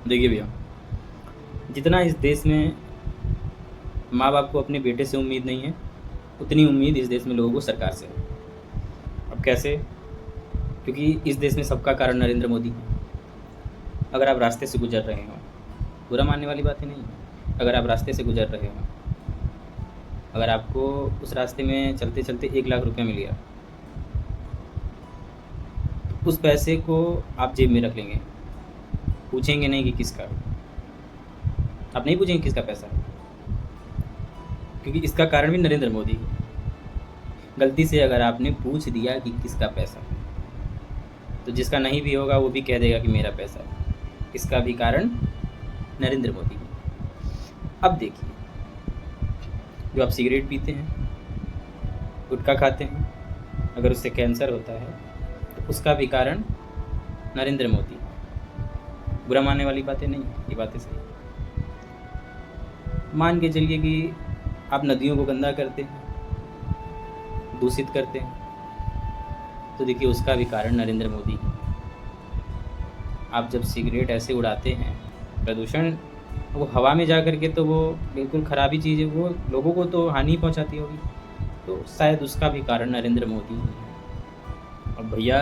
देखिए भैया, जितना इस देश में माँ बाप को अपने बेटे से उम्मीद नहीं है, उतनी उम्मीद इस देश में लोगों को सरकार से है। अब कैसे? क्योंकि इस देश में सबका कारण नरेंद्र मोदी है। अगर आप रास्ते से गुजर रहे हो, बुरा मानने वाली बातें नहीं है। अगर आप रास्ते से गुजर रहे हो, अगर आपको उस रास्ते में चलते चलते 1 लाख रुपया मिल गया, तो उस पैसे को आप जेब में रख लेंगे, पूछेंगे नहीं कि किसका। आप नहीं पूछेंगे किसका पैसा है, क्योंकि इसका कारण भी नरेंद्र मोदी है। गलती से अगर आपने पूछ दिया कि किसका पैसा है, तो जिसका नहीं भी होगा वो भी कह देगा कि मेरा पैसा है। इसका भी कारण नरेंद्र मोदी है। अब देखिए, जो आप सिगरेट पीते हैं, गुटखा खाते हैं, अगर उससे कैंसर होता है तो उसका भी कारण नरेंद्र मोदी है। बुरा मानने वाली बातें नहीं है, ये बातें सही। मान के चलिए कि आप नदियों को गंदा करते हैं, दूषित करते हैं, तो देखिए उसका भी कारण नरेंद्र मोदी है। आप जब सिगरेट ऐसे उड़ाते हैं, प्रदूषण वो हवा में जा कर के तो वो बिल्कुल ख़राबी चीज़ है, वो लोगों को तो हानि पहुंचाती होगी, तो शायद उसका भी कारण नरेंद्र मोदी ही है। और भैया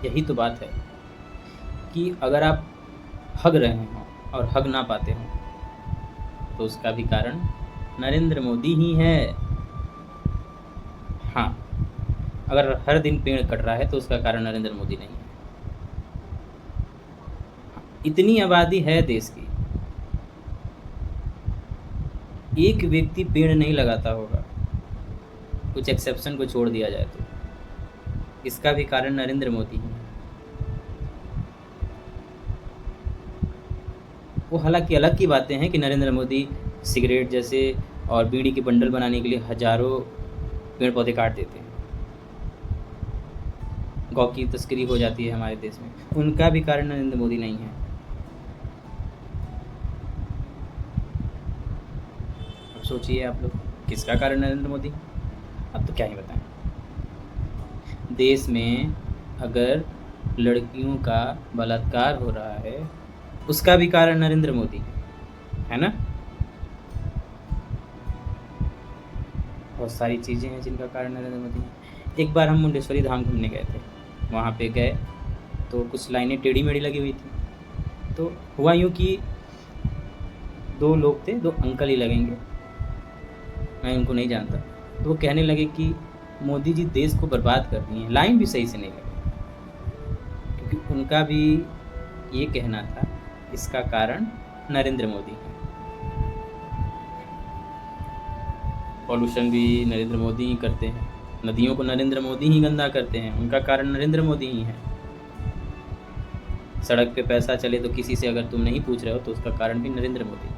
यही तो बात है कि अगर आप हग रहे हो और हग ना पाते हो, तो उसका भी कारण नरेंद्र मोदी ही है। हाँ, अगर हर दिन पेड़ कट रहा है तो उसका कारण नरेंद्र मोदी नहीं है। इतनी आबादी है देश की, एक व्यक्ति पेड़ नहीं लगाता होगा, कुछ एक्सेप्शन को छोड़ दिया जाए तो, इसका भी कारण नरेंद्र मोदी है। वो हालांकि अलग की बातें हैं कि नरेंद्र मोदी सिगरेट जैसे और बीड़ी के बंडल बनाने के लिए हजारों पेड़ पौधे काट देते हैं, गौ की तस्करी हो जाती है हमारे देश में, उनका भी कारण नरेंद्र मोदी नहीं है। अब सोचिए आप लोग, किसका कारण नरेंद्र मोदी? अब तो क्या ही बताएं। देश में अगर लड़कियों का बलात्कार हो रहा है, उसका भी कारण नरेंद्र मोदी है ना। बहुत सारी चीज़ें हैं जिनका कारण नरेंद्र मोदी है। एक बार हम मुंडेश्वरी धाम घूमने गए थे, वहाँ पे गए तो कुछ लाइनें टेढ़ी मेढ़ी लगी हुई थी, तो हुआ यूँ कि 2 लोग थे, 2 अंकल ही लगेंगे, मैं उनको नहीं जानता, तो वो कहने लगे कि मोदी जी देश को बर्बाद कर रही हैं। लाइन भी सही से नहीं लगी, क्योंकि उनका भी ये कहना था इसका कारण नरेंद्र मोदी है। पॉल्यूशन भी नरेंद्र मोदी ही करते हैं, नदियों को नरेंद्र मोदी ही गंदा करते हैं, उनका कारण नरेंद्र मोदी ही है। सड़क पे पैसा चले तो किसी से अगर तुम नहीं पूछ रहे हो तो उसका कारण भी नरेंद्र मोदी है।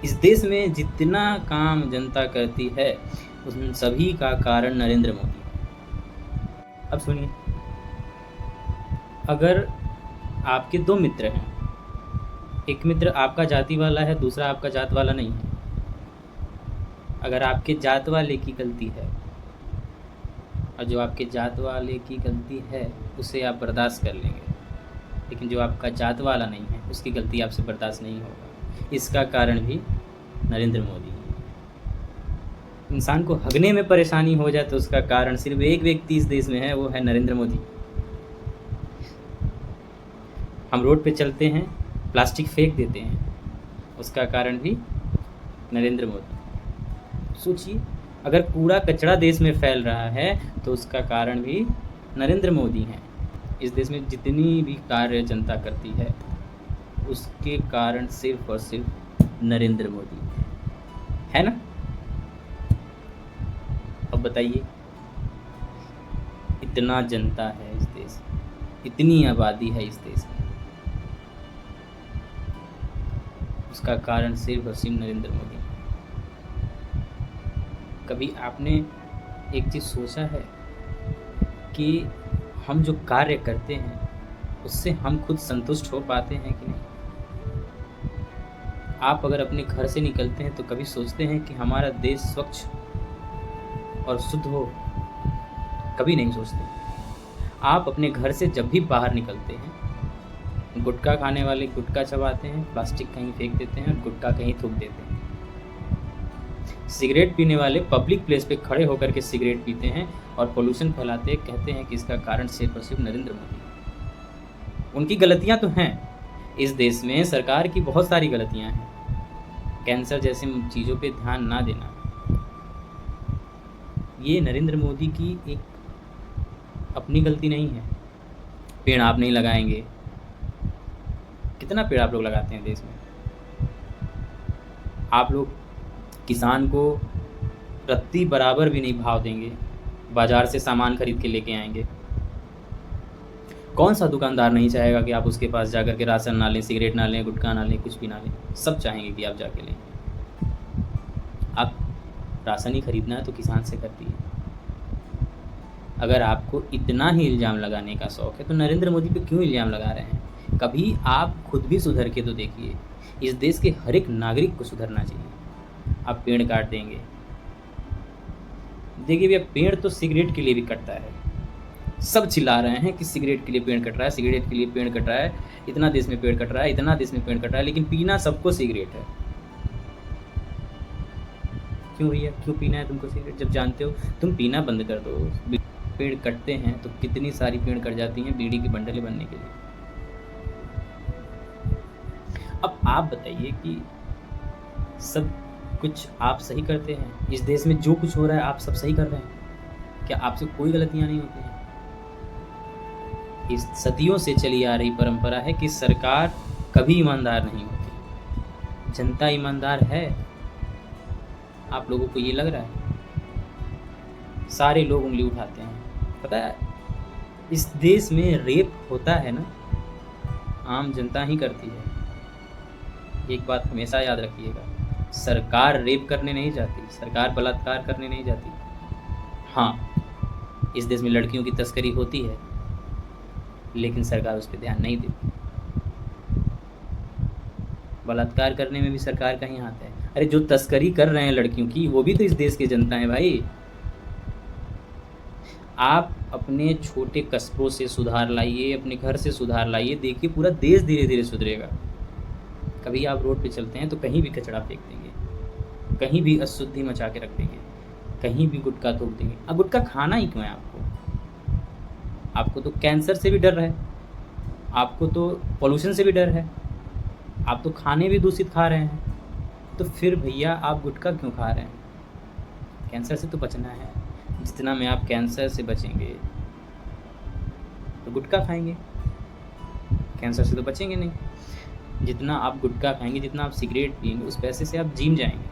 इस देश में जितना काम जनता करती है उन सभी का कारण नरेंद्र मोदी है। अब सुनिए, अगर आपके 2 मित्र हैं, एक मित्र आपका जाति वाला है, दूसरा आपका जात वाला नहीं है, अगर आपके जात वाले की गलती है और जो आपके जात वाले की गलती है उसे आप बर्दाश्त कर लेंगे, लेकिन जो आपका जात वाला नहीं है उसकी गलती आपसे बर्दाश्त नहीं होगा, इसका कारण भी नरेंद्र मोदी है। इंसान को हगने में परेशानी हो जाए तो उसका कारण सिर्फ एक व्यक्ति इस देश में है, वो है नरेंद्र मोदी। हम रोड पे चलते हैं, प्लास्टिक फेंक देते हैं, उसका कारण भी नरेंद्र मोदी। सोचिए, अगर कूड़ा कचरा देश में फैल रहा है तो उसका कारण भी नरेंद्र मोदी हैं। इस देश में जितनी भी कार्य जनता करती है उसके कारण सिर्फ और सिर्फ नरेंद्र मोदी है ना। अब बताइए, इतना जनता है इस देश में, इतनी आबादी है इस देश में, उसका कारण सिर्फ और सिर्फ नरेंद्र मोदी। कभी आपने एक चीज़ सोचा है कि हम जो कार्य करते हैं उससे हम खुद संतुष्ट हो पाते हैं कि नहीं? आप अगर अपने घर से निकलते हैं तो कभी सोचते हैं कि हमारा देश स्वच्छ और शुद्ध हो? कभी नहीं सोचते। आप अपने घर से जब भी बाहर निकलते हैं गुटखा खाने वाले गुटखा चबाते हैं, प्लास्टिक कहीं फेंक देते हैं और गुटखा कहीं थूक देते हैं। सिगरेट पीने वाले पब्लिक प्लेस पे खड़े होकर के सिगरेट पीते हैं और पोल्यूशन फैलाते हैं, कहते हैं कि इसका कारण सिर्फ और सिर्फ नरेंद्र मोदी। उनकी गलतियां तो हैं, इस देश में सरकार की बहुत सारी गलतियां हैं। कैंसर जैसी चीज़ों पे ध्यान ना देना, ये नरेंद्र मोदी की एक अपनी गलती नहीं है। पेड़ आप नहीं लगाएंगे, कितना पेड़ आप लोग लगाते हैं देश में? आप लोग किसान को रत्ती बराबर भी नहीं भाव देंगे, बाजार से सामान खरीद के लेके आएंगे। कौन सा दुकानदार नहीं चाहेगा कि आप उसके पास जाकर के राशन ना लें, सिगरेट ना लें, गुटखा ना लें, कुछ भी ना लें? सब चाहेंगे कि आप जाके लें। आप राशन ही खरीदना है तो किसान से कर दिए। अगर आपको इतना ही इल्ज़ाम लगाने का शौक़ है तो नरेंद्र मोदी पे क्यों इल्ज़ाम लगा रहे हैं? कभी आप खुद भी सुधर के तो देखिए। इस देश के हर एक नागरिक को सुधरना चाहिए। आप पेड़ काट देंगे, देखिए भैया, पेड़ तो सिगरेट के लिए भी कटता है। सब चिल्ला रहे हैं कि सिगरेट के लिए पेड़ कट रहा है, सिगरेट के लिए पेड़ कट रहा है, इतना देश में पेड़ कट रहा है, इतना देश में पेड़ कट रहा है, लेकिन पीना सबको सिगरेट है। क्यों भैया, क्यों पीना है तुमको सिगरेट? जब जानते हो तुम पीना बंद कर दो। पेड़ कटते हैं तो कितनी सारी पेड़ कट जाती हैं बीड़ी की बंडलें बनने के लिए। अब आप बताइए कि सब कुछ आप सही करते हैं? इस देश में जो कुछ हो रहा है आप सब सही कर रहे हैं? क्या आपसे कोई गलतियां नहीं होती हैं? इस सदियों से चली आ रही परंपरा है कि सरकार कभी ईमानदार नहीं होती। जनता ईमानदार है? आप लोगों को ये लग रहा है? सारे लोग उंगली उठाते हैं। पता है, इस देश में रेप होता है ना, आम जनता ही करती है। एक बात हमेशा याद रखिएगा, सरकार रेप करने नहीं जाती, सरकार बलात्कार करने नहीं जाती। हाँ, इस देश में लड़कियों की तस्करी होती है, लेकिन सरकार उस पर ध्यान नहीं देती। बलात्कार करने में भी सरकार का ही हाथ है। अरे जो तस्करी कर रहे हैं लड़कियों की, वो भी तो इस देश की जनता है भाई। आप अपने छोटे कस्बों से सुधार लाइए, अपने घर से सुधार लाइए, देखिए पूरा देश धीरे धीरे सुधरेगा। कभी आप रोड पे चलते हैं तो कहीं भी कचरा फेंक देंगे, कहीं भी अशुद्धि मचा के रख देंगे, कहीं भी गुटखा थूक देंगे। अब गुटखा खाना ही क्यों है आपको? आपको तो कैंसर से भी डर है, आपको तो पोल्यूशन से भी डर है, आप तो खाने भी दूषित खा रहे हैं, तो फिर भैया आप गुटखा क्यों खा रहे हैं? कैंसर से तो बचना है। जितना में आप कैंसर से बचेंगे तो गुटखा खाएंगे, कैंसर से तो बचेंगे नहीं। जितना आप गुटखा खाएंगे, जितना आप सिगरेट पिएंगे, उस पैसे से आप जिम जाएंगे,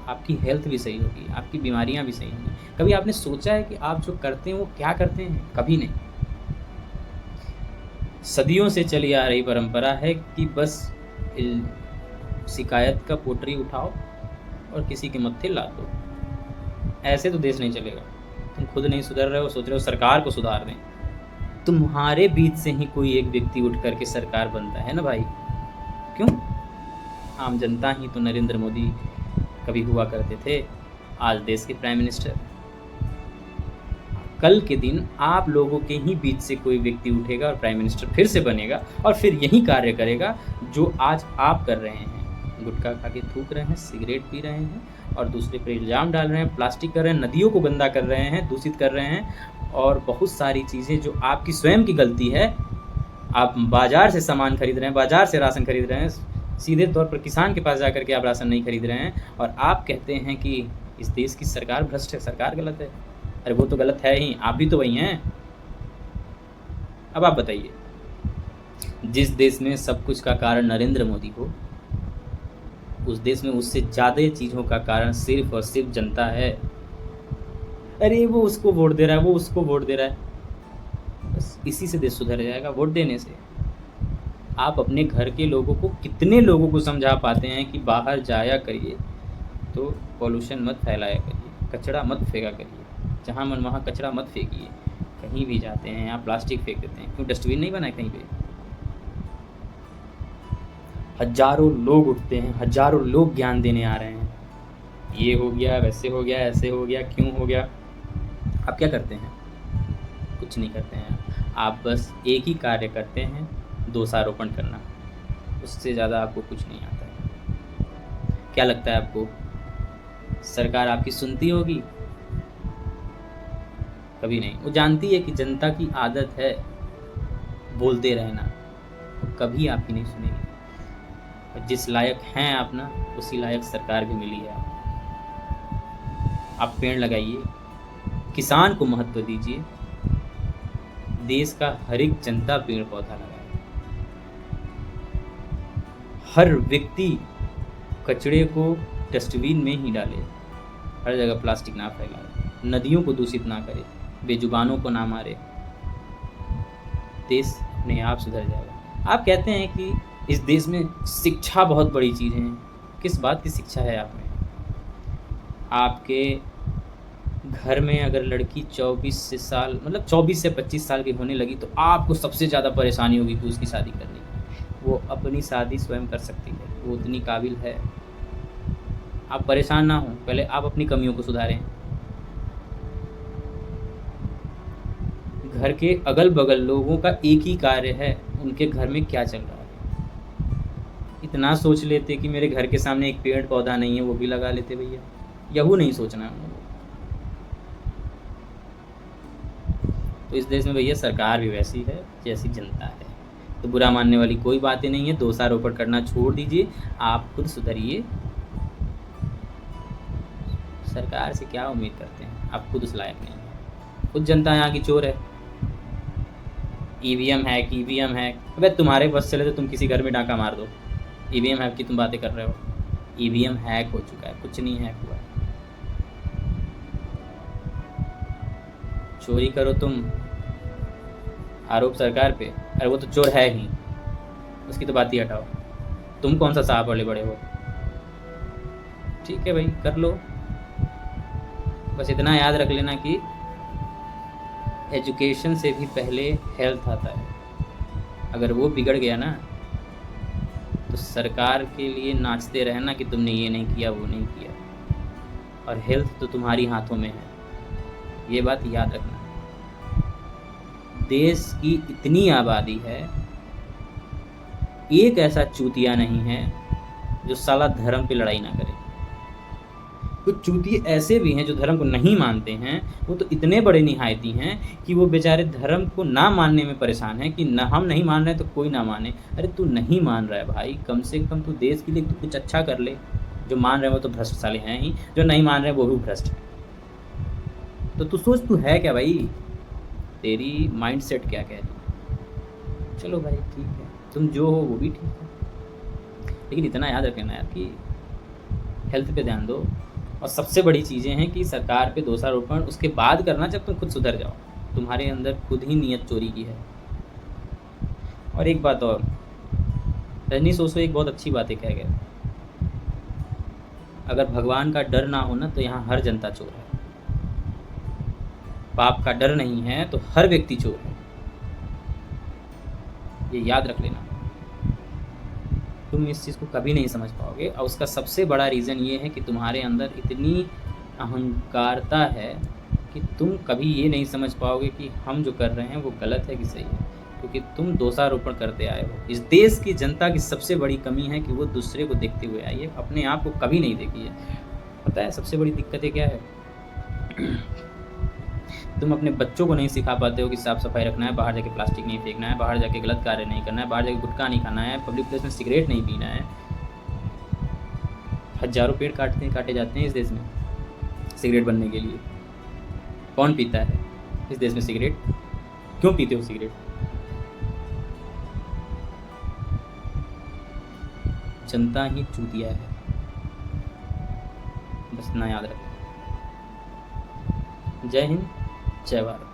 आपकी हेल्थ भी सही होगी, आपकी बीमारियां भी सही होंगी। कभी आपने सोचा है कि आप जो करते हैं वो क्या करते हैं? कभी नहीं। सदियों से चली आ रही परंपरा है कि बस शिकायत का पोटरी उठाओ और किसी के मत्थे ला दो। ऐसे तो देश नहीं चलेगा। तुम खुद नहीं सुधर रहे हो, सोच रहे हो सरकार को सुधार दें। तुम्हारे बीच से ही कोई एक व्यक्ति उठ करके सरकार बनता है ना भाई। क्यों? आम जनता ही तो नरेंद्र मोदी कभी हुआ करते थे, आज देश के प्राइम मिनिस्टर। कल के दिन आप लोगों के ही बीच से कोई व्यक्ति उठेगा और प्राइम मिनिस्टर फिर से बनेगा और फिर यही कार्य करेगा जो आज आप कर रहे हैं। गुटखा खा के थूक रहे हैं, सिगरेट पी रहे हैं और दूसरे पर इल्ज़ाम डाल रहे हैं, प्लास्टिक कर रहे हैं, नदियों को गंदा कर रहे हैं, दूषित कर रहे हैं और बहुत सारी चीज़ें जो आपकी स्वयं की गलती है। आप बाज़ार से सामान खरीद रहे हैं, बाज़ार से राशन खरीद रहे हैं, सीधे तौर पर किसान के पास जाकर के आप राशन नहीं खरीद रहे हैं और आप कहते हैं कि इस देश की सरकार भ्रष्ट है, सरकार गलत है। अरे वो तो गलत है ही, आप भी तो वही हैं। अब आप बताइए, जिस देश में सब कुछ का कारण नरेंद्र मोदी हो, उस देश में उससे ज़्यादा चीज़ों का कारण सिर्फ और सिर्फ जनता है। अरे वो उसको वोट दे रहा है, वो उसको वोट दे रहा है, बस इसी से देश सुधर जाएगा, वोट देने से। आप अपने घर के लोगों को, कितने लोगों को समझा पाते हैं कि बाहर जाया करिए तो पॉल्यूशन मत फैलाया करिए, कचरा मत फेंका करिए, जहाँ मन वहाँ कचरा मत फेंकिए। कहीं भी जाते हैं आप प्लास्टिक फेंक देते हैं, क्यों डस्टबिन नहीं बनाए कहीं पे? हजारों लोग उठते हैं, हजारों लोग ज्ञान देने आ रहे हैं, ये हो गया, वैसे हो गया, ऐसे हो गया, क्यों हो गया। आप क्या करते हैं? कुछ नहीं करते हैं। आप बस एक ही कार्य करते हैं, दोषारोपण करना। उससे ज़्यादा आपको कुछ नहीं आता है। क्या लगता है आपको, सरकार आपकी सुनती होगी? कभी नहीं। वो जानती है कि जनता की आदत है बोलते रहना, वो कभी आपकी नहीं सुनेगी। और जिस लायक हैं आप ना, उसी लायक सरकार भी मिली है। आप पेड़ लगाइए, किसान को महत्व दीजिए, देश का हर एक जनता पेड़ पौधा लगाए। हर व्यक्ति कचरे को डस्टबिन में ही डाले, हर जगह प्लास्टिक ना फैलाए, नदियों को दूषित ना करे, बेजुबानों को ना मारे। देश अपने आप सुधर जाएगा। आप कहते हैं कि इस देश में शिक्षा बहुत बड़ी चीज़ है। किस बात की शिक्षा है आप में? आपके घर में अगर लड़की 24 से 25 साल की होने लगी तो आपको सबसे ज़्यादा परेशानी होगी कि उसकी शादी करनी है। वो अपनी शादी स्वयं कर सकती है, वो उतनी काबिल है। आप परेशान ना हों, पहले आप अपनी कमियों को सुधारें। घर के अगल बगल लोगों का एक ही कार्य है, उनके घर में क्या चल रहा है। इतना सोच लेते कि मेरे घर के सामने एक पेड़ पौधा नहीं है, वो भी लगा लेते भैया। यहू नहीं सोचना है। तो इस देश में भैया सरकार भी वैसी है जैसी जनता है। तो बुरा मानने वाली कोई बातें नहीं है। दोषारोपण करना छोड़ दीजिए, आप खुद सुधरिए। सरकार से क्या उम्मीद करते हैं? आप खुद उस लायक नहीं है। खुद जनता यहाँ की चोर है। EVM hack, EVM hack. अबे तुम्हारे बस चले तो तुम किसी घर में डाका मार दो। ईवीएम हैक की तुम बातें कर रहे हो। ईवीएम हैक हो चुका है, कुछ नहीं हैक हुआ है। चोरी करो तुम, आरोप सरकार पे। अरे वो तो चोर है ही, उसकी तो बात ही हटाओ। तुम कौन सा साहब वाले बड़े हो? ठीक है भाई, कर लो। बस इतना याद रख लेना कि एजुकेशन से भी पहले हेल्थ आता है। अगर वो बिगड़ गया ना तो सरकार के लिए नाचते रहना कि तुमने ये नहीं किया, वो नहीं किया। और हेल्थ तो तुम्हारी हाथों में है, ये बात याद रखना। देश की इतनी आबादी है, एक ऐसा चूतिया नहीं है जो साला धर्म पे लड़ाई ना करे। कुछ चूतिए ऐसे भी हैं जो धर्म को नहीं मानते हैं, वो तो इतने बड़े निहायती हैं कि वो बेचारे धर्म को ना मानने में परेशान हैं कि ना हम नहीं मान रहे तो कोई ना माने। अरे तू नहीं मान रहा है भाई, कम से कम तू देश के लिए तू कुछ अच्छा कर ले। जो मान रहे हैं वो तो भ्रष्ट साले हैं ही, जो नहीं मान रहे वो भी भ्रष्ट है। तो तू सोच, तू है क्या भाई? तेरी माइंडसेट क्या कह रही? चलो भाई ठीक है, तुम जो हो वो भी ठीक है, लेकिन इतना याद रखना यार कि हेल्थ पे ध्यान दो। और सबसे बड़ी चीज़ें हैं कि सरकार पे दोषारोपण उसके बाद करना जब तुम खुद सुधर जाओ। तुम्हारे अंदर खुद ही नीयत चोरी की है। और एक बात और, रजनी सोसो एक बहुत अच्छी बातें कह गए। अगर भगवान का डर ना हो ना तो यहाँ हर जनता चोर है। पाप का डर नहीं है तो हर व्यक्ति चोर है। ये याद रख लेना। तुम इस चीज़ को कभी नहीं समझ पाओगे, और उसका सबसे बड़ा रीज़न ये है कि तुम्हारे अंदर इतनी अहंकारता है कि तुम कभी ये नहीं समझ पाओगे कि हम जो कर रहे हैं वो गलत है कि सही है, क्योंकि तुम दोषारोपण करते आए हो। इस देश की जनता की सबसे बड़ी कमी है कि वो दूसरे को देखते हुए आई है, अपने आप को कभी नहीं देखी है। पता है सबसे बड़ी दिक्कतें क्या है? तुम अपने बच्चों को नहीं सिखा पाते हो कि साफ़ सफाई रखना है, बाहर जाके प्लास्टिक नहीं फेंकना है, बाहर जाके गलत कार्य नहीं करना है, बाहर जाके गुटखा नहीं खाना है, पब्लिक प्लेस में सिगरेट नहीं पीना है। हज़ारों पेड़ काटे जाते हैं इस देश में सिगरेट बनने के लिए। कौन पीता है इस देश में सिगरेट? क्यों पीते हो सिगरेट? जनता ही चूतिया है, बस ना याद रखो। जय हिंद, जय भारत।